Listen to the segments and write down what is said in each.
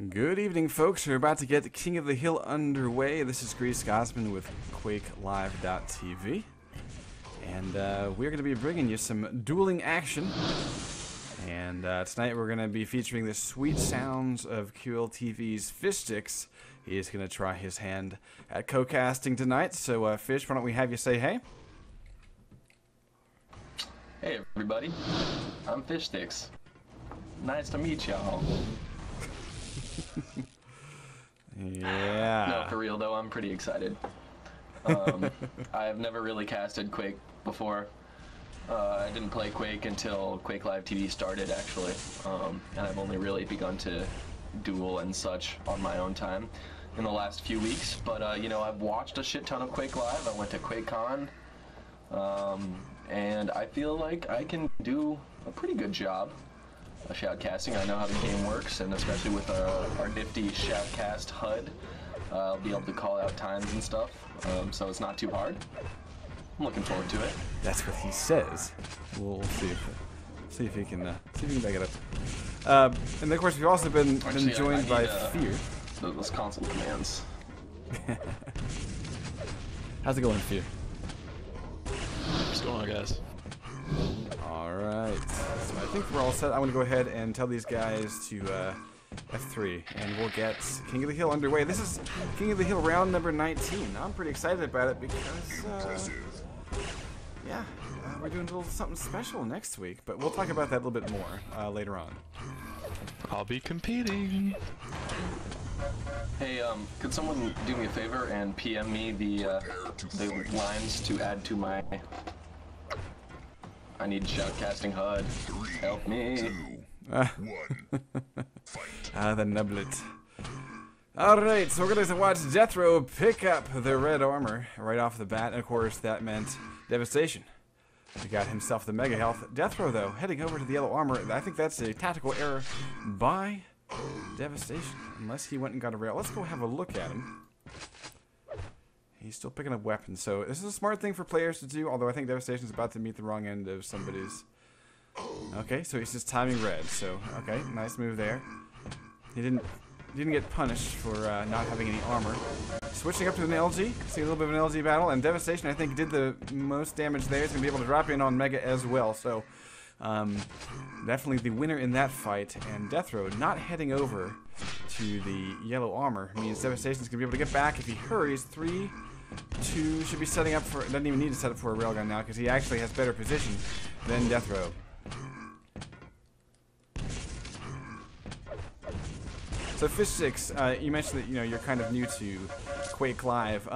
Good evening, folks. We're about to get King of the Hill underway. This is Grease Scotsman with QuakeLive.tv. And we're going to be bringing you some dueling action. And tonight we're going to be featuring the sweet sounds of QLTV's Fishsticks. He is going to try his hand at co-casting tonight. So, Fish, why don't we have you say hey? Hey, everybody. I'm Fishsticks. Nice to meet y'all. Yeah. No, for real though, I'm pretty excited. I've never really casted Quake before. I didn't play Quake until Quake Live TV started, actually, and I've only really begun to duel and such on my own time in the last few weeks. But you know, I've watched a shit ton of Quake Live. I went to QuakeCon, and I feel like I can do a pretty good job of shoutcasting. I know how the game works, and especially with our nifty shoutcast HUD, I'll be able to call out times and stuff, so it's not too hard. I'm looking forward to it. That's what he says. We'll see if he can back it up. And of course, we've also been joined by Fear. Those console commands. How's it going, Fear? What's going on, guys? Alright, so I think we're all set. I'm going to go ahead and tell these guys to F3, and we'll get King of the Hill underway. This is King of the Hill round number 19. I'm pretty excited about it because, yeah, we're doing a little something special next week, but we'll talk about that a little bit more later on. I'll be competing. Hey, could someone do me a favor and PM me the lines to add to my... I need shoutcasting HUD. Help me. The nublet. Alright, so we're going to watch Deathrow pick up the red armor right off the bat, and of course that meant devastation. He got himself the mega health. Deathrow, though, heading over to the yellow armor. I think that's a tactical error by devastation, unless he went and got a rail. Let's go have a look at him. He's still picking up weapons, so this is a smart thing for players to do, although I think Devastation's about to meet the wrong end of somebody's... Okay, so he's just timing red, so, okay, nice move there. He didn't get punished for not having any armor. Switching up to an LG, see a little bit of an LG battle, and Devastation, I think, did the most damage there. He's going to be able to drop in on Mega as well, so definitely the winner in that fight. And Deathrow not heading over to the yellow armor means Devastation's going to be able to get back if he hurries. 3-2 should be setting up for, doesn't even need to set up for a railgun now because he actually has better position than Deathrow. So Fishsticks, you mentioned that you're kind of new to Quake Live.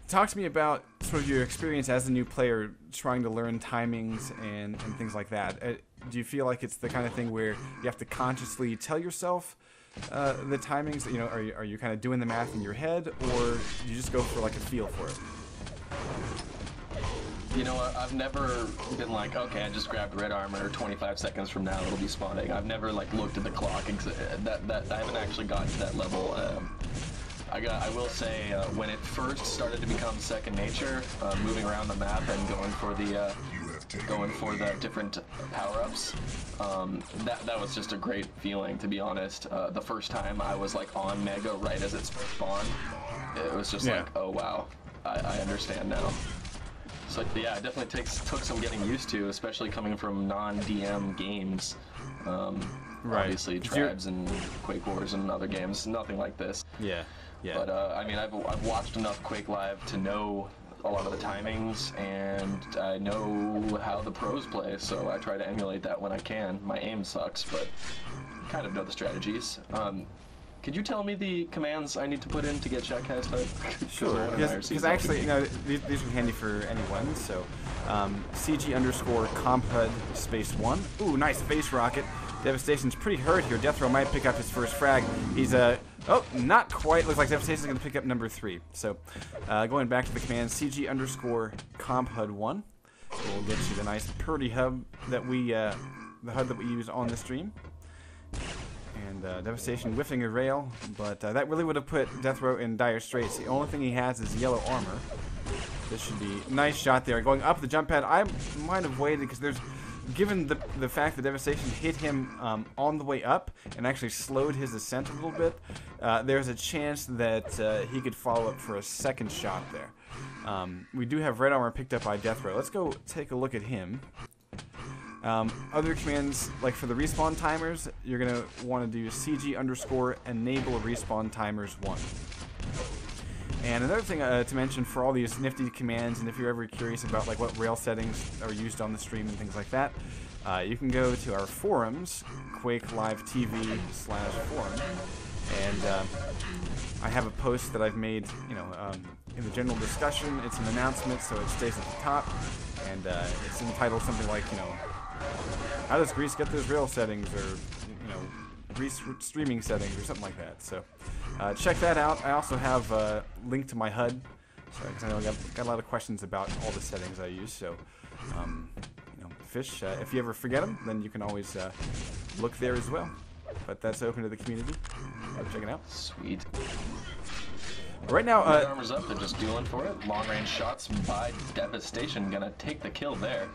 Talk to me about sort of your experience as a new player trying to learn timings and things like that. Do you feel like it's the kind of thing where you have to consciously tell yourself the timings? Are you kind of doing the math in your head, or do you just go for like a feel for it? You know what, I've never been like, okay, I just grabbed red armor, 25 seconds from now it'll be spawning. I've never like looked at the clock, I haven't actually gotten to that level. I will say, when it first started to become second nature, moving around the map and going for the different power-ups, that was just a great feeling, to be honest. The first time I was like on Mega right as it spawned, it was just like, oh wow, I understand now. So yeah, it definitely took some getting used to, especially coming from non-DM games. Right. Obviously, Tribes and Quake Wars and other games, nothing like this. Yeah, yeah. But I mean, I've watched enough Quake Live to know a lot of the timings, and I know how the pros play, so I try to emulate that when I can. My aim sucks, but I kind of know the strategies. Could you tell me the commands I need to put in to get shoutcast HUD? Sure, because actually, these are handy for anyone, so CG_CompHUD _1. Ooh, nice face rocket. Devastation's pretty hurt here. Deathrow might pick up his first frag. He's, oh, not quite. Looks like Devastation's going to pick up number 3. So, going back to the command, CG_CompHUD 1. We'll get you the nice purdy hub that the HUD that we use on the stream. And Devastation whiffing a rail, but that really would have put Deathrow in dire straits. The only thing he has is yellow armor. This should be a nice shot there. Going up the jump pad, I might have waited because there's given the fact that Devastation hit him on the way up and actually slowed his ascent a little bit, there's a chance that he could follow up for a second shot there. We do have red armor picked up by Deathrow. Let's go take a look at him. Other commands, like for the respawn timers, you're going to want to do CG_enable respawn timers 1. And another thing to mention for all these nifty commands, and if you're ever curious about like what rail settings are used on the stream and things like that, you can go to our forums, Quake Live TV/forum, and I have a post that I've made, in the general discussion. It's an announcement, so it stays at the top, and it's entitled something like, how does Greece get those rail settings, or Greece streaming settings, or something like that. So check that out. I also have a link to my HUD, because I know I got a lot of questions about all the settings I use. So Fish, if you ever forget them, then you can always look there as well. But that's open to the community. Check it out. Sweet. Right now, Red armor's up. They're just dueling for it. Long-range shots by Devastation, gonna take the kill there.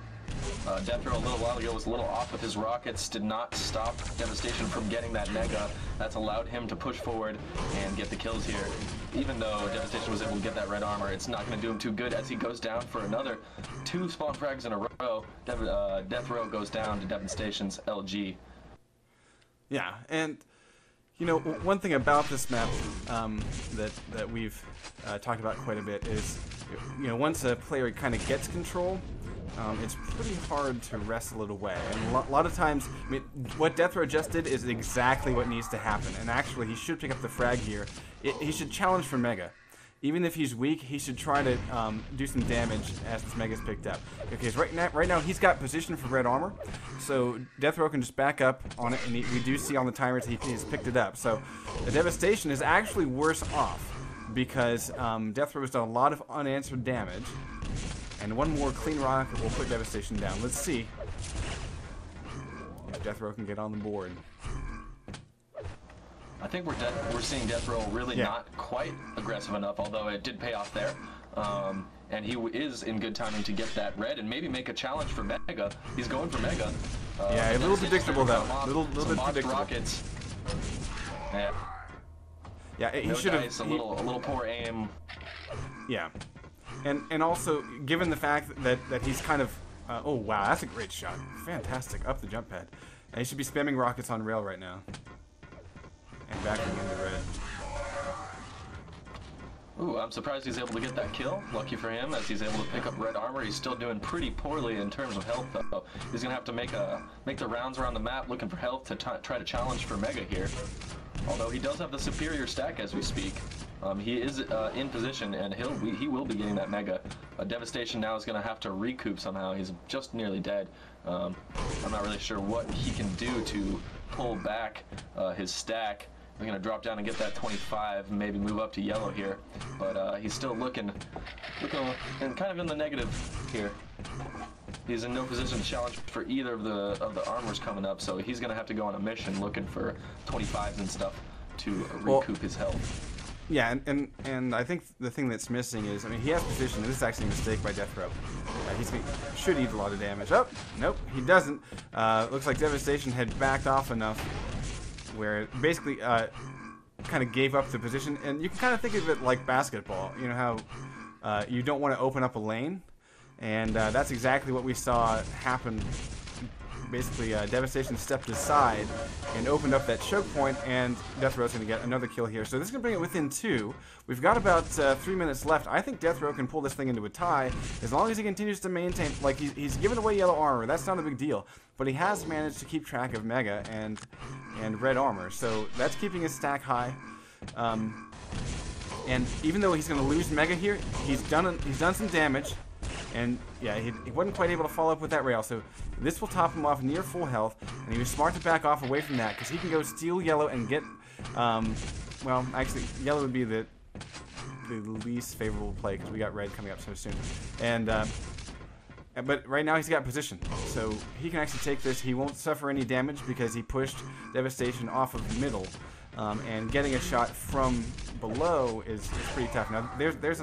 Deathrow a little while ago was a little off with his rockets, did not stop Devastation from getting that Mega. That's allowed him to push forward and get the kills here. Even though Devastation was able to get that red armor, it's not going to do him too good as he goes down for another 2 spawn frags in a row. Deathrow goes down to Devastation's LG. Yeah, and one thing about this map that we've talked about quite a bit is, once a player kind of gets control, it's pretty hard to wrestle it away. And a lot of times, what Deathrow just did is exactly what needs to happen. And actually, he should pick up the frag here. He should challenge for Mega. Even if he's weak, he should try to do some damage as this Mega's picked up. Because right now he's got position for red armor, so Deathrow can just back up on it, and we do see on the timers he's picked it up. So the Devastation is actually worse off, because Deathrow has done a lot of unanswered damage, and one more clean rocket will put Devastation down. Let's see if Deathrow can get on the board. I think we're seeing Deathrow really not quite aggressive enough, although it did pay off there. And he is in good timing to get that red and maybe make a challenge for Mega. He's going for Mega. Yeah, a little predictable though. Little bit predictable. Rockets. Yeah, he no should have a little poor aim. Yeah, and also given the fact that he's kind of oh wow, that's a great shot, fantastic up the jump pad. And he should be spamming rockets on rail right now. And backing into red. Ooh, I'm surprised he's able to get that kill. Lucky for him, as he's able to pick up red armor. He's still doing pretty poorly in terms of health, though. He's gonna have to make the rounds around the map looking for health to try to challenge for Mega here. Although he does have the superior stack as we speak. He is in position, and he will be getting that Mega. Devastation now is gonna have to recoup somehow. He's just nearly dead. I'm not really sure what he can do to pull back his stack. We're going to drop down and get that 25 and maybe move up to yellow here. But he's still looking and kind of in the negative here. He's in no position to challenge for either of the armors coming up, so he's going to have to go on a mission looking for 25s and stuff to recoup his health. Yeah, and I think the thing that's missing is, he has position, and this is actually a mistake by Deathrow. He should eat a lot of damage. Oh, nope, he doesn't. Looks like Devastation had backed off enough where it basically kind of gave up the position. And you can kind of think of it like basketball. You know how you don't want to open up a lane? And that's exactly what we saw happen. Basically, Devastation stepped aside and opened up that choke point, and Deathrow's going to get another kill here. So this is going to bring it within 2. We've got about 3 minutes left. I think Deathrow can pull this thing into a tie as long as he continues to maintain. Like, he's given away yellow armor. That's not a big deal. But he has managed to keep track of Mega and red armor. So that's keeping his stack high. And even though he's going to lose Mega here, he's done some damage. And yeah, he wasn't quite able to follow up with that rail, so this will top him off near full health, and he was smart to back off away from that, because he can go steal yellow and get, well, actually, yellow would be the least favorable play, because we got red coming up so soon. And, but right now he's got position, so he can actually take this. He won't suffer any damage because he pushed Devastation off of the middle, and getting a shot from below is pretty tough. Now, there's an